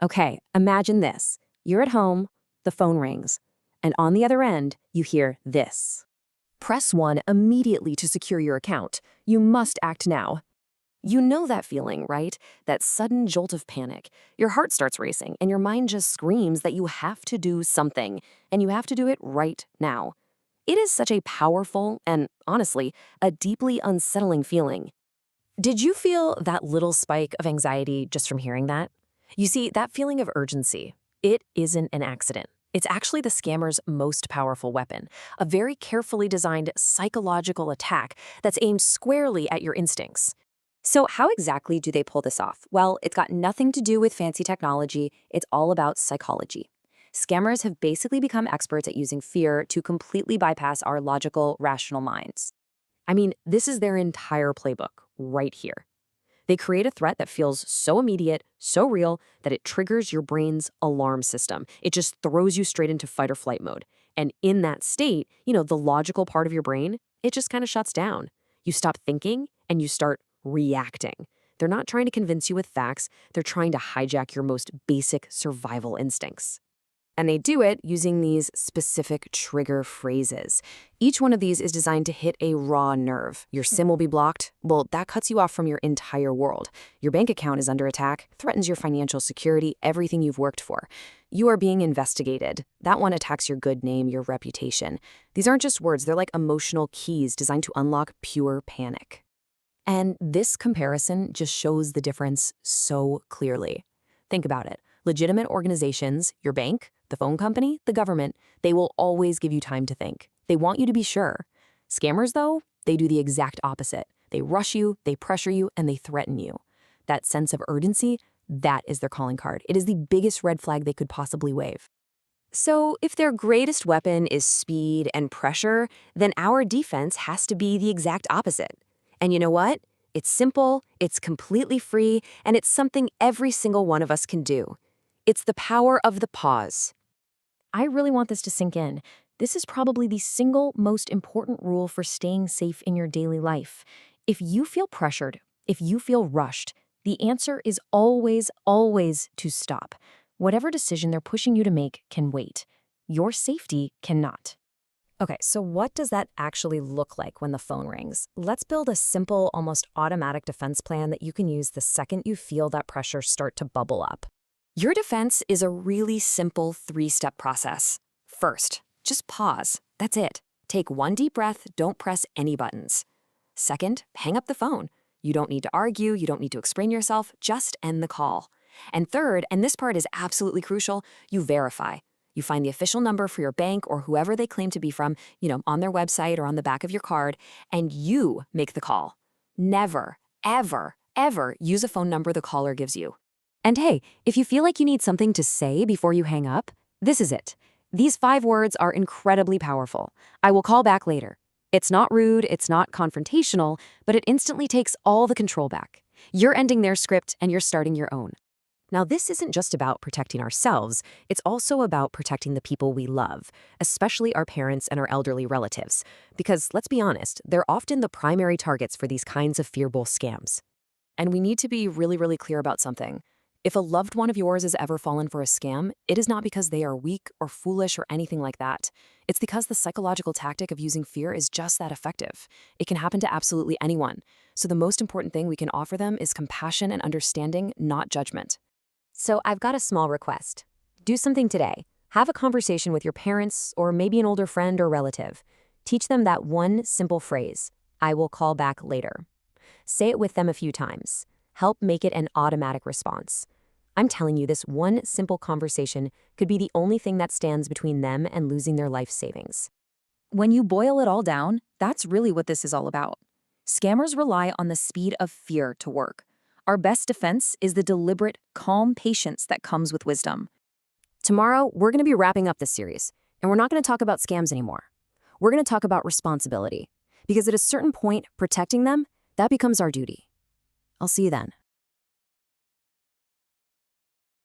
Okay, imagine this. You're at home, the phone rings, and on the other end, you hear this. Press 1 immediately to secure your account. You must act now. You know that feeling, right? That sudden jolt of panic. Your heart starts racing, and your mind just screams that you have to do something, and you have to do it right now. It is such a powerful and, honestly, a deeply unsettling feeling. Did you feel that little spike of anxiety just from hearing that? You see, that feeling of urgency, it isn't an accident. It's actually the scammer's most powerful weapon, a very carefully designed psychological attack that's aimed squarely at your instincts. So how exactly do they pull this off? Well, it's got nothing to do with fancy technology. It's all about psychology. Scammers have basically become experts at using fear to completely bypass our logical, rational minds. I mean, this is their entire playbook right here. They create a threat that feels so immediate, so real, that it triggers your brain's alarm system. It just throws you straight into fight or flight mode. And in that state, the logical part of your brain, it just kind of shuts down. You stop thinking and you start reacting. They're not trying to convince you with facts. They're trying to hijack your most basic survival instincts. And they do it using these specific trigger phrases. Each one of these is designed to hit a raw nerve. Your SIM will be blocked. Well, that cuts you off from your entire world. Your bank account is under attack, threatens your financial security, everything you've worked for. You are being investigated. That one attacks your good name, your reputation. These aren't just words, they're like emotional keys designed to unlock pure panic. And this comparison just shows the difference so clearly. Think about it. Legitimate organizations, your bank, the phone company, the government, they will always give you time to think. They want you to be sure. Scammers, though, they do the exact opposite. They rush you, they pressure you, and they threaten you. That sense of urgency, that is their calling card. It is the biggest red flag they could possibly wave. So if their greatest weapon is speed and pressure, then our defense has to be the exact opposite. And you know what? It's simple, it's completely free, and it's something every single one of us can do. It's the power of the pause. I really want this to sink in. This is probably the single most important rule for staying safe in your daily life. If you feel pressured, if you feel rushed, the answer is always, always to stop. Whatever decision they're pushing you to make can wait. Your safety cannot. Okay, so what does that actually look like when the phone rings? Let's build a simple, almost automatic defense plan that you can use the second you feel that pressure start to bubble up. Your defense is a really simple 3-step process. First, just pause. That's it. Take one deep breath, don't press any buttons. Second, hang up the phone. You don't need to argue, you don't need to explain yourself, just end the call. And third, and this part is absolutely crucial, you verify. You find the official number for your bank or whoever they claim to be from, on their website or on the back of your card, and you make the call. Never, ever, ever use a phone number the caller gives you. And hey, if you feel like you need something to say before you hang up, this is it. These 5 words are incredibly powerful. I will call back later. It's not rude, it's not confrontational, but it instantly takes all the control back. You're ending their script and you're starting your own. Now, this isn't just about protecting ourselves, it's also about protecting the people we love, especially our parents and our elderly relatives. Because, let's be honest, they're often the primary targets for these kinds of fearful scams. And we need to be really, really clear about something. If a loved one of yours has ever fallen for a scam, it is not because they are weak or foolish or anything like that. It's because the psychological tactic of using fear is just that effective. It can happen to absolutely anyone. So the most important thing we can offer them is compassion and understanding, not judgment. So I've got a small request. Do something today. Have a conversation with your parents or maybe an older friend or relative. Teach them that one simple phrase, I will call back later. Say it with them a few times. Help make it an automatic response. I'm telling you, this one simple conversation could be the only thing that stands between them and losing their life savings. When you boil it all down, that's really what this is all about. Scammers rely on the speed of fear to work. Our best defense is the deliberate, calm patience that comes with wisdom. Tomorrow, we're going to be wrapping up this series, and we're not going to talk about scams anymore. We're going to talk about responsibility, because at a certain point, protecting them, that becomes our duty. I'll see you then.